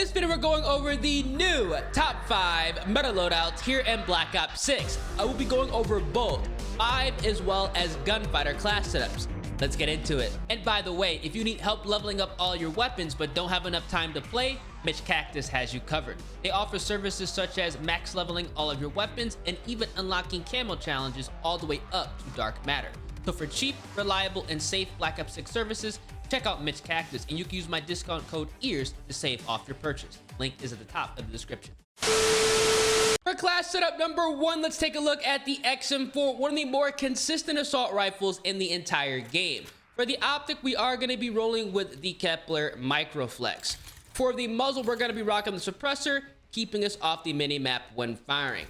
this video, we're going over the new top 5 meta loadouts here in Black Ops 6. I will be going over both 5 as well as gunfighter class setups. Let's get into it. And by the way, if you need help leveling up all your weapons but don't have enough time to play, Mitch Cactus has you covered. They offer services such as max leveling all of your weapons and even unlocking camo challenges all the way up to Dark Matter. So for cheap, reliable, and safe Black Ops 6 services, check out Mitch Cactus, and you can use my discount code EARS to save off your purchase. Link is at the top of the description. For class setup number 1, let's take a look at the XM4, one of the more consistent assault rifles in the entire game. For the optic, we are going to be rolling with the Kepler Microflex. For the muzzle, we're going to be rocking the suppressor, keeping us off the mini-map when firing.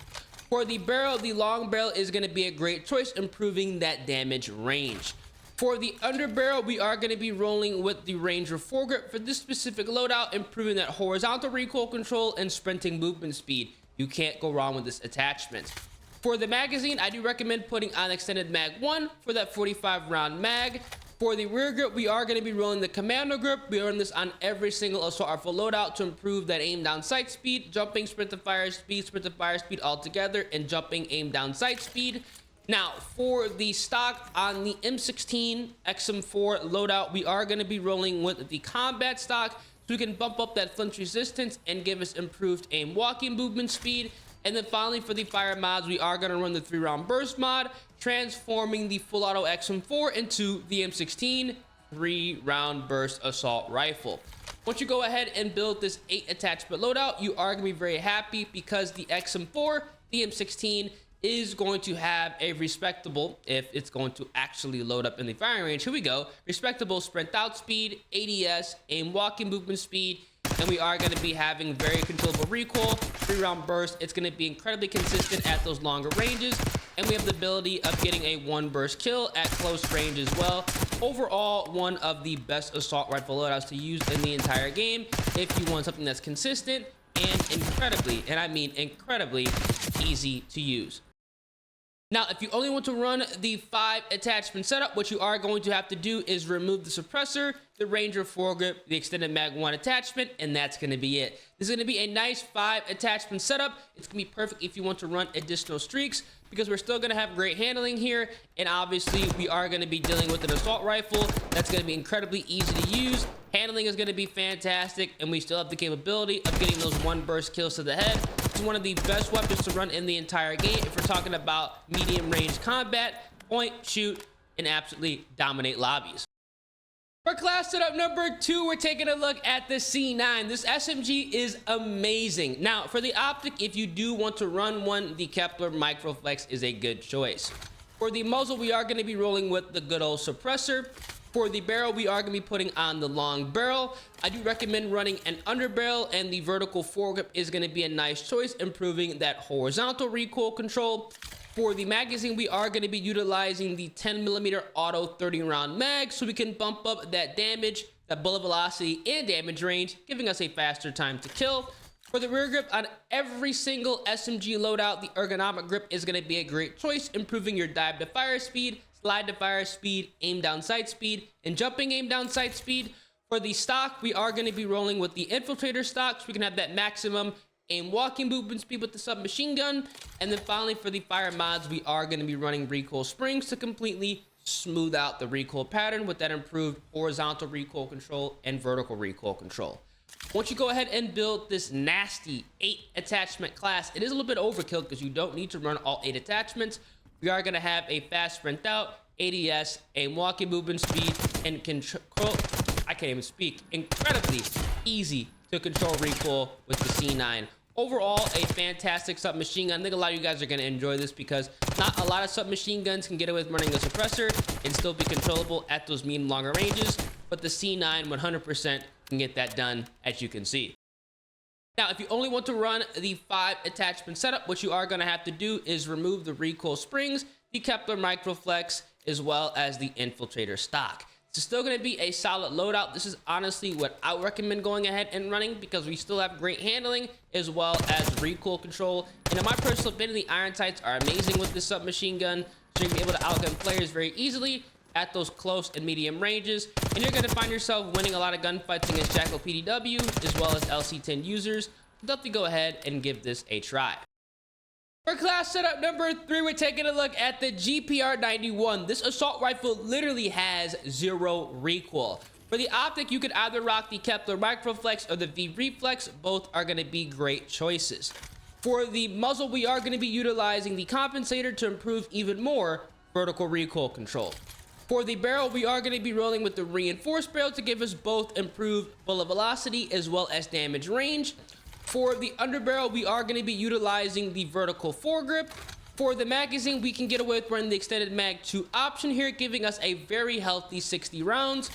For the barrel, the long barrel is going to be a great choice, improving that damage range. For the underbarrel, we are going to be rolling with the Ranger foregrip for this specific loadout, improving that horizontal recoil control and sprinting movement speed. You can't go wrong with this attachment. For the magazine, I do recommend putting on extended mag 1 for that 45 round mag. For the rear grip, we are going to be rolling the commando grip. We run this on every single assault rifle loadout to improve that aim down sight speed, jumping sprint to fire speed all together, and jumping aim down sight speed. Now, for the stock on the M16 XM4 loadout, we are going to be rolling with the combat stock, so we can bump up that flinch resistance and give us improved aim walking movement speed. And then finally, for the fire mods, we are going to run the 3-round burst mod, transforming the full auto XM4 into the M16 3-round burst assault rifle. Once you go ahead and build this 8 attachment loadout, you are going to be very happy because the XM4, the M16, is going to have a respectable, if it's going to actually load up in the firing range, here we go, respectable sprint out speed, ADS, aim walking movement speed, and we are going to be having very controllable recoil, 3-round burst. It's going to be incredibly consistent at those longer ranges, and we have the ability of getting a 1 burst kill at close range as well. Overall, one of the best assault rifle loadouts to use in the entire game if you want something that's consistent and incredibly, and I mean incredibly, easy to use. Now, if you only want to run the 5 attachment setup, what you are going to have to do is remove the suppressor, the Ranger foregrip, the extended mag 1 attachment, and that's going to be it. This is going to be a nice 5 attachment setup. It's going to be perfect if you want to run additional streaks, because we're still going to have great handling here, and obviously we are going to be dealing with an assault rifle that's going to be incredibly easy to use. Handling is going to be fantastic, and we still have the capability of getting those 1 burst kills to the head. It's one of the best weapons to run in the entire game if we're talking about medium range combat, point, shoot, and absolutely dominate lobbies. For class setup number 2, we're taking a look at the C9. This SMG is amazing. Now, for the optic, if you do want to run one, the Kepler Microflex is a good choice. For the muzzle, we are going to be rolling with the good old suppressor. For the barrel, we are going to be putting on the long barrel. I do recommend running an underbarrel, and the vertical foregrip is going to be a nice choice, improving that horizontal recoil control. For the magazine, we are going to be utilizing the 10mm auto 30-round mag, so we can bump up that damage, that bullet velocity, and damage range, giving us a faster time to kill. For the rear grip, on every single SMG loadout, the ergonomic grip is going to be a great choice, improving your dive to fire speed, slide to fire speed, aim down sight speed, and jumping aim down sight speed. For the stock, we are going to be rolling with the infiltrator stock, so we can have that maximum aim walking movement speed with the submachine gun. And then finally, for the fire mods, we are going to be running recoil springs to completely smooth out the recoil pattern with that improved horizontal recoil control and vertical recoil control. Once you go ahead and build this nasty 8 attachment class, it is a little bit overkill because you don't need to run all 8 attachments. We are going to have a fast sprint out, ADS, aim walking movement speed, and control, I can't even speak, incredibly easy to control recoil with the C9. Overall, a fantastic submachine gun. I think a lot of you guys are going to enjoy this because not a lot of submachine guns can get away with running a suppressor and still be controllable at those medium longer ranges, but the C9 100% can get that done, as you can see. Now, if you only want to run the 5 attachment setup, what you are going to have to do is remove the recoil springs, the Kepler Microflex, as well as the infiltrator stock. It's still going to be a solid loadout. This is honestly what I would recommend going ahead and running because we still have great handling as well as recoil control. And in my personal opinion, the iron sights are amazing with this submachine gun. So you're going to be able to outgun players very easily. at those close and medium ranges, and you're going to find yourself winning a lot of gunfights against Jackal PDW as well as LC10 users. Definitely go ahead and give this a try. For class setup number 3, we're taking a look at the GPR91. This assault rifle literally has 0 recoil. For the optic, you could either rock the Kepler Microflex or the V Reflex. Both are going to be great choices. For the muzzle, we are going to be utilizing the compensator to improve even more vertical recoil control. For the barrel, we are going to be rolling with the reinforced barrel to give us both improved bullet velocity as well as damage range. For the underbarrel, we are going to be utilizing the vertical foregrip. For the magazine, we can get away with running the extended mag 2 option here, giving us a very healthy 60 rounds.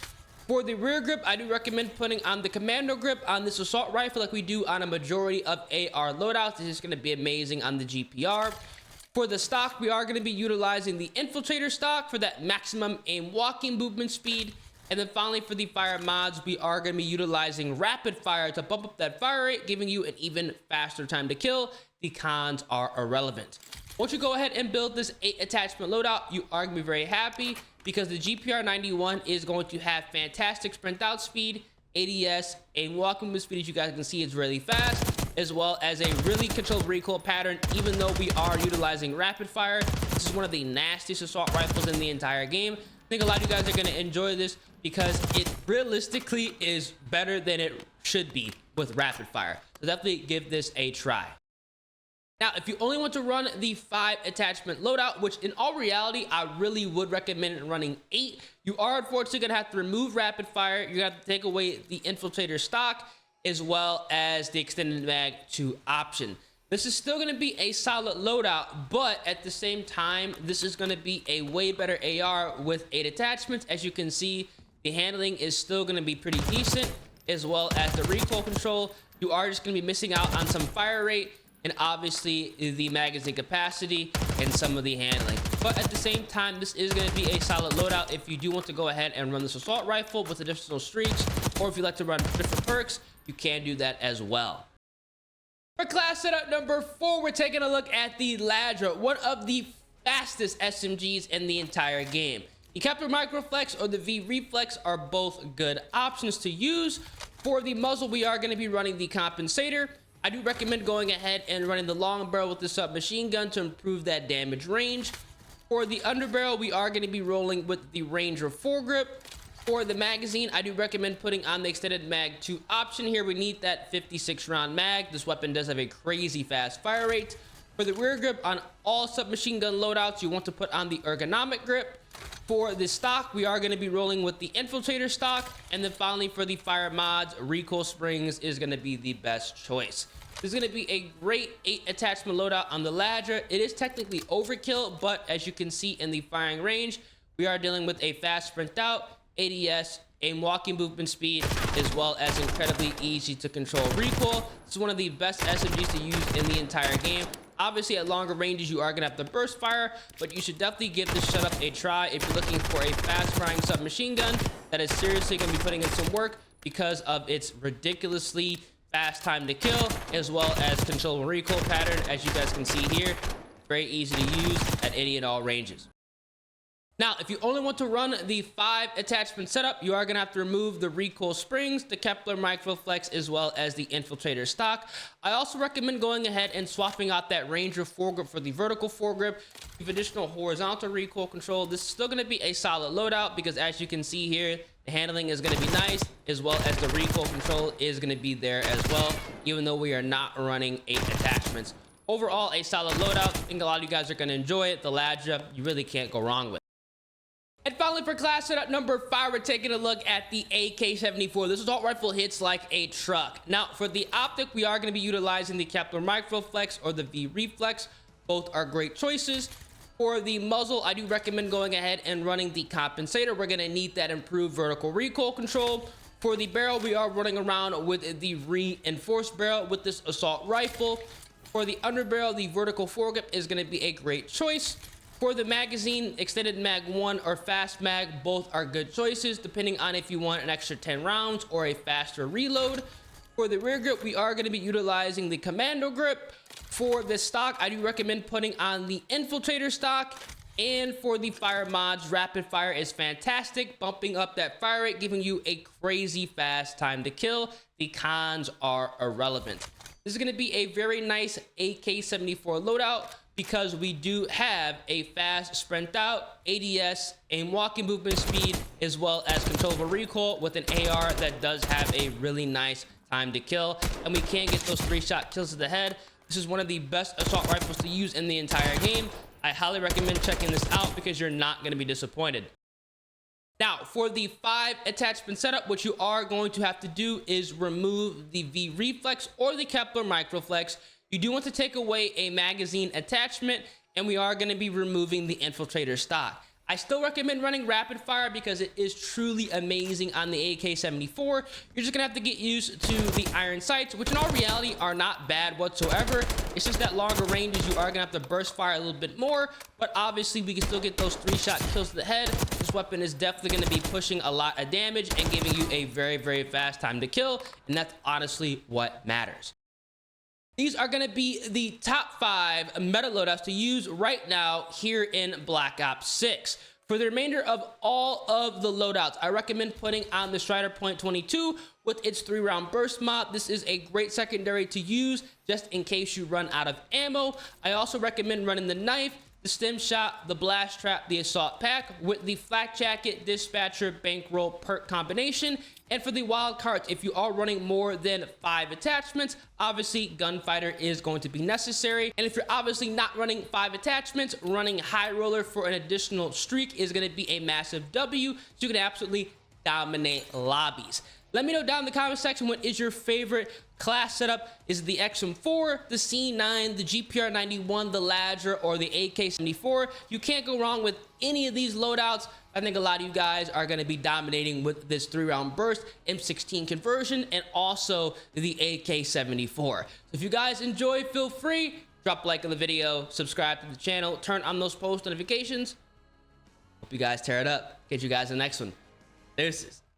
For the rear grip, I do recommend putting on the commando grip on this assault rifle like we do on a majority of AR loadouts. This is going to be amazing on the GPR. For the stock, we are going to be utilizing the infiltrator stock for that maximum aim walking movement speed. And then finally, for the fire mods, we are going to be utilizing rapid fire to bump up that fire rate, giving you an even faster time to kill. The cons are irrelevant. Once you go ahead and build this 8 attachment loadout, you are going to be very happy because the GPR91 is going to have fantastic sprint out speed, ADS, and walking movement speed. As you guys can see, it's really fast, as well as a really controlled recoil pattern. Even though we are utilizing rapid fire, this is one of the nastiest assault rifles in the entire game. I think a lot of you guys are going to enjoy this because it realistically is better than it should be with rapid fire. So definitely give this a try. Now, if you only want to run the 5 attachment loadout, which in all reality, I really would recommend running 8, you are unfortunately going to have to remove rapid fire. You're going to have to take away the infiltrator stock as well as the extended mag 2 option. This is still going to be a solid loadout, but at the same time, this is going to be a way better AR with 8 attachments. As you can see, the handling is still going to be pretty decent, as well as the recoil control. You are just going to be missing out on some fire rate and obviously the magazine capacity and some of the handling. But at the same time, this is going to be a solid loadout if you do want to go ahead and run this assault rifle with additional streaks, or if you like to run different perks, you can do that as well. For class setup number 4, we're taking a look at the LADRA, one of the fastest SMGs in the entire game. The Kepler Microflex or the V Reflex are both good options to use. For the muzzle, we are going to be running the compensator. I do recommend going ahead and running the long barrel with the submachine gun to improve that damage range. For the underbarrel, we are going to be rolling with the Ranger foregrip. For the magazine, I do recommend putting on the extended mag 2 option here. We need that 56 round mag. This weapon does have a crazy fast fire rate. For the rear grip on all submachine gun loadouts, you want to put on the ergonomic grip. For the stock, we are going to be rolling with the infiltrator stock. And then finally, for the fire mods, recoil springs is going to be the best choice. This is going to be a great 8 attachment loadout on the LADRA. It is technically overkill, but as you can see in the firing range, we are dealing with a fast sprint out, ADS, aim walking movement speed, as well as incredibly easy to control recoil. This is one of the best SMGs to use in the entire game. Obviously, at longer ranges, you are going to have to burst fire, but you should definitely give this setup a try if you're looking for a fast-firing submachine gun that is seriously going to be putting in some work because of its ridiculously fast time to kill, as well as controllable recoil pattern. As you guys can see here, very easy to use at any and all ranges. Now, if you only want to run the 5 attachment setup, you are going to have to remove the recoil springs, the Kepler Microflex, as well as the infiltrator stock. I also recommend going ahead and swapping out that Ranger foregrip for the vertical foregrip. With additional horizontal recoil control, this is still going to be a solid loadout because as you can see here, the handling is going to be nice, as well as the recoil control is going to be there as well, even though we are not running 8 attachments. Overall, a solid loadout. I think a lot of you guys are going to enjoy it. The LADRA, you really can't go wrong with. And finally, for class setup number 5, we're taking a look at the AK-74. This assault rifle hits like a truck. Now, for the optic, we are going to be utilizing the Kepler Microflex or the V Reflex. Both are great choices. For the muzzle, I do recommend going ahead and running the compensator. We're going to need that improved vertical recoil control. For the barrel, we are running around with the reinforced barrel with this assault rifle. For the underbarrel, the vertical foregrip is going to be a great choice. For the magazine, extended mag 1 or fast mag, both are good choices depending on if you want an extra 10 rounds or a faster reload. For the rear grip, we are going to be utilizing the commando grip. For the stock, I do recommend putting on the infiltrator stock. And for the fire mods, rapid fire is fantastic, bumping up that fire rate, giving you a crazy fast time to kill. The cons are irrelevant. This is going to be a very nice AK-74 loadout because we do have a fast sprint out, ADS, aim walking movement speed, as well as controllable recoil with an AR that does have a really nice time to kill. And we can get those 3-shot kills to the head. This is one of the best assault rifles to use in the entire game. I highly recommend checking this out because you're not going to be disappointed. Now, for the 5 attachment setup, what you are going to have to do is remove the V reflex or the Kepler microflex. You do want to take away a magazine attachment, and we are going to be removing the infiltrator stock. I still recommend running rapid fire because it is truly amazing on the AK-74. You're just gonna have to get used to the iron sights, which in all reality are not bad whatsoever. It's just that longer ranges, you are gonna have to burst fire a little bit more, but obviously we can still get those 3-shot kills to the head. This weapon is definitely gonna be pushing a lot of damage and giving you a very, very fast time to kill, and that's honestly what matters. These are going to be the top 5 meta loadouts to use right now here in Black Ops 6. For the remainder of all of the loadouts, I recommend putting on the Strider Point 22 with its 3-round burst mod. This is a great secondary to use just in case you run out of ammo. I also recommend running the knife, the stem shot, the blast trap, the assault pack with the flak jacket, dispatcher, bankroll perk combination. And for the wild cards, if you are running more than 5 attachments, obviously gunfighter is going to be necessary. And if you're obviously not running 5 attachments, running high roller for an additional streak is going to be a massive W, so you can absolutely dominate lobbies. Let me know down in the comment section what is your favorite class setup. Is it the XM4, the C9, the GPR91, the LADRA, or the AK-74? You can't go wrong with any of these loadouts. I think a lot of you guys are going to be dominating with this 3-round burst, M16 conversion, and also the AK-74. So if you guys enjoy, feel free, drop a like on the video, subscribe to the channel, turn on those post notifications. Hope you guys tear it up. Catch you guys in the next one. Deuces.